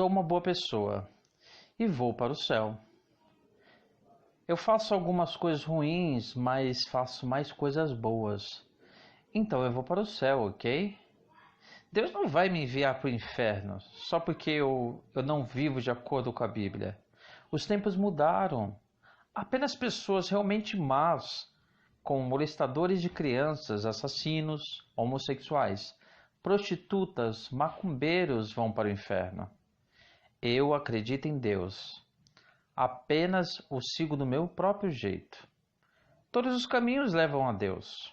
sou uma boa pessoa e vou para o céu. Eu faço algumas coisas ruins, mas faço mais coisas boas. Então eu vou para o céu, ok? Deus não vai me enviar para o inferno só porque eu não vivo de acordo com a Bíblia. Os tempos mudaram. Apenas pessoas realmente más, como molestadores de crianças, assassinos, homossexuais, prostitutas, macumbeiros vão para o inferno. Eu acredito em Deus. Apenas o sigo do meu próprio jeito. Todos os caminhos levam a Deus.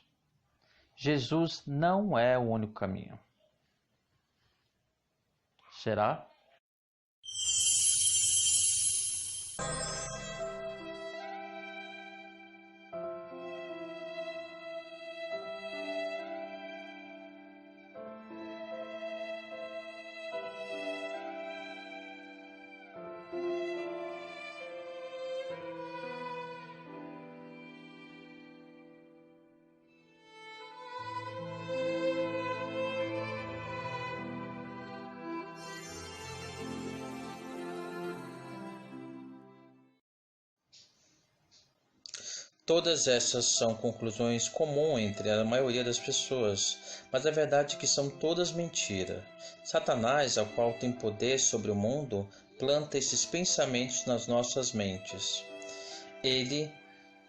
Jesus não é o único caminho. Será? Todas essas são conclusões comuns entre a maioria das pessoas, mas a verdade é que são todas mentiras. Satanás, ao qual tem poder sobre o mundo, planta esses pensamentos nas nossas mentes. Ele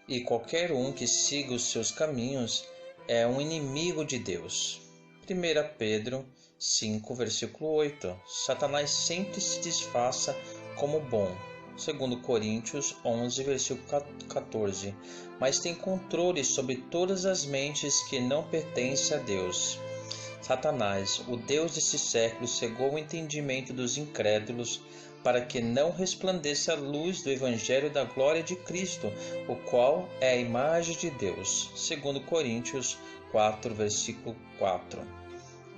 e qualquer um que siga os seus caminhos é um inimigo de Deus. 1 Pedro 5, versículo 8. Satanás sempre se disfarça como bom. 2 Coríntios 11, versículo 14. Mas tem controle sobre todas as mentes que não pertencem a Deus. Satanás, o Deus desse século, cegou o entendimento dos incrédulos para que não resplandeça a luz do Evangelho da glória de Cristo, o qual é a imagem de Deus. 2 Coríntios 4, versículo 4.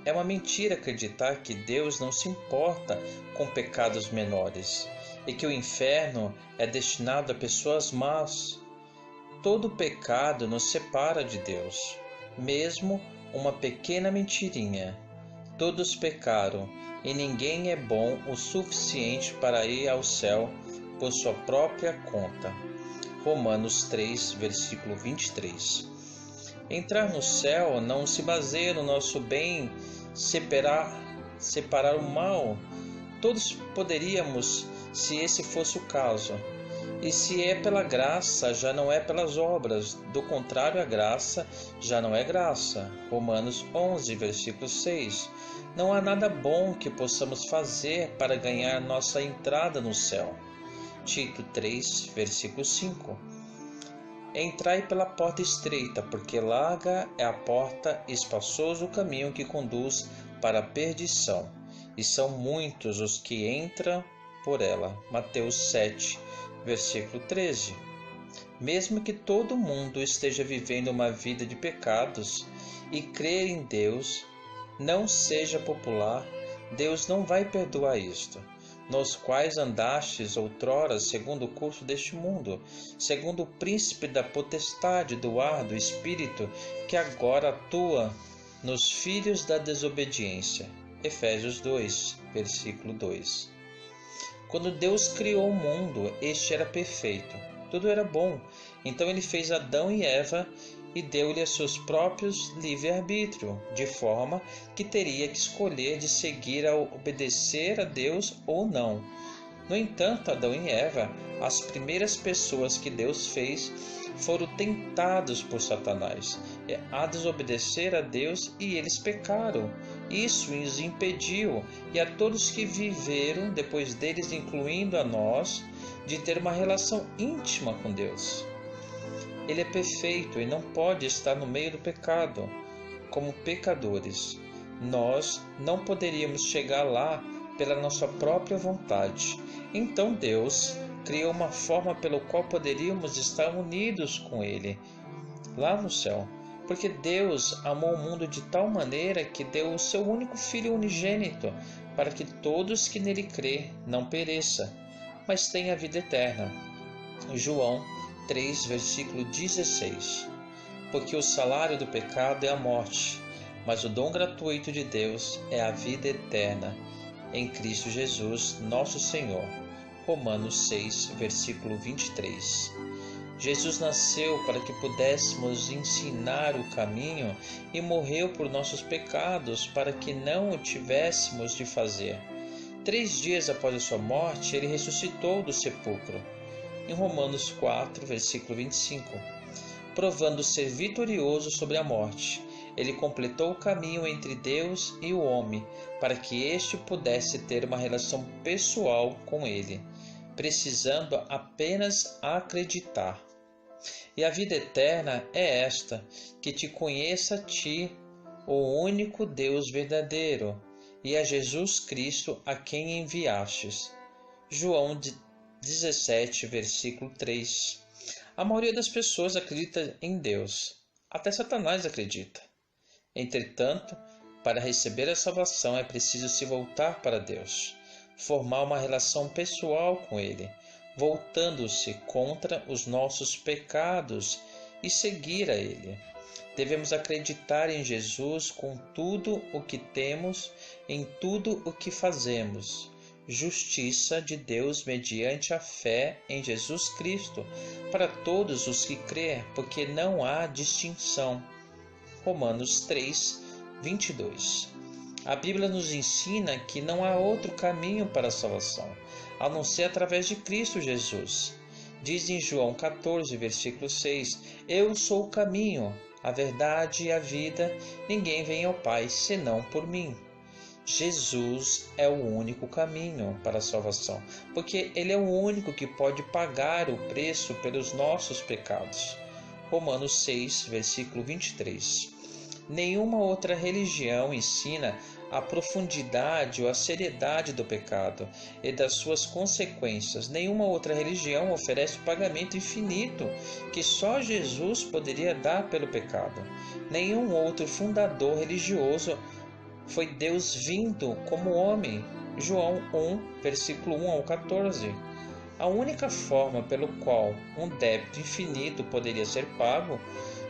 É uma mentira acreditar que Deus não se importa com pecados menores e que o inferno é destinado a pessoas más. Todo pecado nos separa de Deus, mesmo uma pequena mentirinha. Todos pecaram e ninguém é bom o suficiente para ir ao céu por sua própria conta. Romanos 3, versículo 23. Entrar no céu não se baseia no nosso bem separar o mal. Todos poderíamos, se esse fosse o caso. E se é pela graça, já não é pelas obras. Do contrário, a graça já não é graça. Romanos 11, versículo 6. Não há nada bom que possamos fazer para ganhar nossa entrada no céu. Tito 3, versículo 5. Entrai pela porta estreita, porque larga é a porta e espaçoso o caminho que conduz para a perdição, e são muitos os que entram por ela. Mateus 7, versículo 13. Mesmo que todo mundo esteja vivendo uma vida de pecados e crer em Deus não seja popular, Deus não vai perdoar isto. Nos quais andastes outrora segundo o curso deste mundo, segundo o príncipe da potestade do ar do espírito, que agora atua nos filhos da desobediência. Efésios 2, versículo 2. Quando Deus criou o mundo, este era perfeito, tudo era bom. Então ele fez Adão e Eva e deu-lhe seus próprios livre-arbítrio, de forma que teria que escolher de seguir a obedecer a Deus ou não. No entanto, Adão e Eva, as primeiras pessoas que Deus fez, foram tentados por Satanás a desobedecer a Deus e eles pecaram. Isso os impediu, e a todos que viveram depois deles, incluindo a nós, de ter uma relação íntima com Deus. Ele é perfeito e não pode estar no meio do pecado. Como pecadores, nós não poderíamos chegar lá pela nossa própria vontade. Então Deus criou uma forma pela qual poderíamos estar unidos com Ele lá no céu. Porque Deus amou o mundo de tal maneira que deu o seu único Filho unigênito, para que todos que nele crê não pereça, mas tenha a vida eterna. João 3, versículo 16. Porque o salário do pecado é a morte, mas o dom gratuito de Deus é a vida eterna em Cristo Jesus, nosso Senhor. Romanos 6, versículo 23. Jesus nasceu para que pudéssemos ensinar o caminho e morreu por nossos pecados para que não o tivéssemos de fazer. 3 dias após a sua morte, ele ressuscitou do sepulcro. Em Romanos 4, versículo 25. Provando ser vitorioso sobre a morte, ele completou o caminho entre Deus e o homem para que este pudesse ter uma relação pessoal com ele, precisando apenas acreditar. E a vida eterna é esta, que te conheça a ti, o único Deus verdadeiro, e a Jesus Cristo a quem enviastes. João 17, versículo 3. A maioria das pessoas acredita em Deus. Até Satanás acredita. Entretanto, para receber a salvação é preciso se voltar para Deus, formar uma relação pessoal com Ele, voltando-se contra os nossos pecados e seguir a Ele. Devemos acreditar em Jesus com tudo o que temos, em tudo o que fazemos. Justiça de Deus mediante a fé em Jesus Cristo, para todos os que crêem, porque não há distinção. Romanos 3, 22. A Bíblia nos ensina que não há outro caminho para a salvação, a não ser através de Cristo Jesus. Diz em João 14, versículo 6, Eu sou o caminho, a verdade e a vida, ninguém vem ao Pai senão por mim. Jesus é o único caminho para a salvação, porque Ele é o único que pode pagar o preço pelos nossos pecados. Romanos 6, versículo 23. Nenhuma outra religião ensina a profundidade ou a seriedade do pecado e das suas consequências. Nenhuma outra religião oferece o pagamento infinito que só Jesus poderia dar pelo pecado. Nenhum outro fundador religioso foi Deus vindo como homem. João 1, versículo 1 ao 14. A única forma pelo qual um débito infinito poderia ser pago,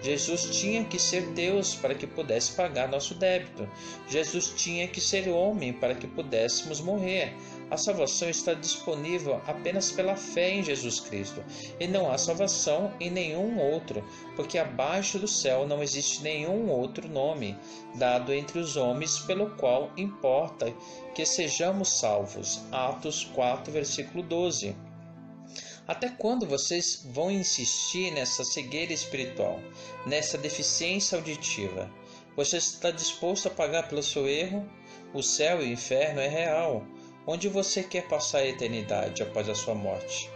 Jesus tinha que ser Deus para que pudesse pagar nosso débito. Jesus tinha que ser homem para que pudéssemos morrer. A salvação está disponível apenas pela fé em Jesus Cristo. E não há salvação em nenhum outro, porque abaixo do céu não existe nenhum outro nome dado entre os homens pelo qual importa que sejamos salvos. Atos 4, versículo 12. Até quando vocês vão insistir nessa cegueira espiritual, nessa deficiência auditiva? Você está disposto a pagar pelo seu erro? O céu e o inferno é real. Onde você quer passar a eternidade após a sua morte?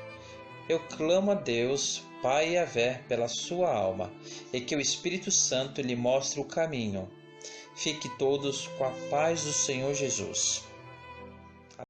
Eu clamo a Deus, Pai Yahvé, pela sua alma, e que o Espírito Santo lhe mostre o caminho. Fique todos com a paz do Senhor Jesus.